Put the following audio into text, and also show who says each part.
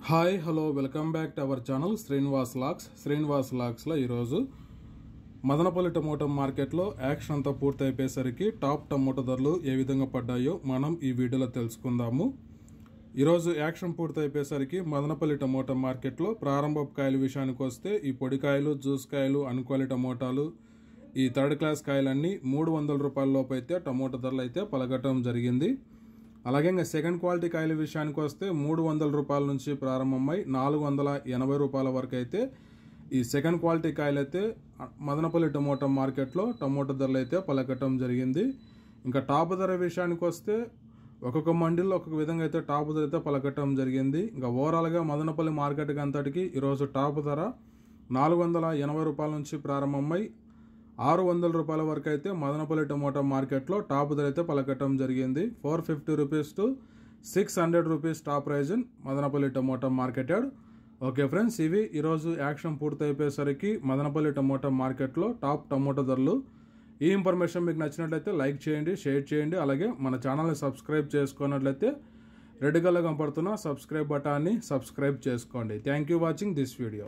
Speaker 1: Hi hello welcome back to our channel Srinivas lakhs లో ఈరోజు Madanapalle tomato మార్కెట్లో యాక్షన్ అంతా పూర్తి అయిపోయేసరికి టాప్ టమోటా ధరలు ఏ విధంగా పడ్డాయో మనం ఈ వీడియోలో తెలుసుకుందాము. ఈరోజు యాక్షన్ పూర్తి అయిపోయేసరికి మదనపల్లి టమోటా మార్కెట్లో ప్రారంభపు కాయల విషయానికి వస్తే ఈ పొడికాయలు, జ్యూస్ కాయలు, అన్క్వాలి టమోటాలు, ఈ థర్డ్ క్లాస్ కాయలన్నీ 300 రూపాయల లోపు అయితే టమోటా ధరలు అయితే పలకటం జరిగింది. అలాగే ఇంకా సెకండ్ క్వాలిటీ కాయల విషయానికి వస్తే 300 రూపాయల నుంచి ప్రారంభమై 480 రూపాయల వరకు అయితే ఈ సెకండ్ క్వాలిటీ కాయలు అయితే మదనపల్లి టమోటా మార్కెట్లో టమోటా ధరలు అయితే పలకటం జరిగింది. ఇంకా టాప్ ధర విషయానికి వస్తే ఒక్కొక్క మండీలో ఒక్కొక్క విధంగా అయితే టాప్ ధర అయితే పలకటం జరిగింది. ఇంకా ఓవరాల్గా మదనపల్లి మార్కెట్ అంతటికి ఈరోజు టాప్ ధర 480 రూపాయల నుంచి ప్రారంభమై 600 రూపాయల వరకు అయితే మదనపల్లి టమోటా మార్కెట్లో టాప్ ధర అయితే పలకటం జరిగింది. 450 rupees to 600 rupees top price in Madanapalle tomato market yard. Okay friends, ఇవి ఈరోజు యాక్షన్ పూర్తి అయిపోయేసరికి మదనపల్లి టమోటా మార్కెట్లో టాప్ టమోటా ధరలు. ఈ ఇన్ఫర్మేషన్ మీకు నచ్చినట్లయితే లైక్ చేయండి, షేర్ చేయండి. అలాగే మన ఛానల్ని సబ్స్క్రైబ్ చేసుకున్నట్లయితే రెడ్ కలర్ కనపడుతున్న సబ్స్క్రైబ్ బటాన్ని సబ్స్క్రైబ్ చేసుకోండి. Thank you watching this video.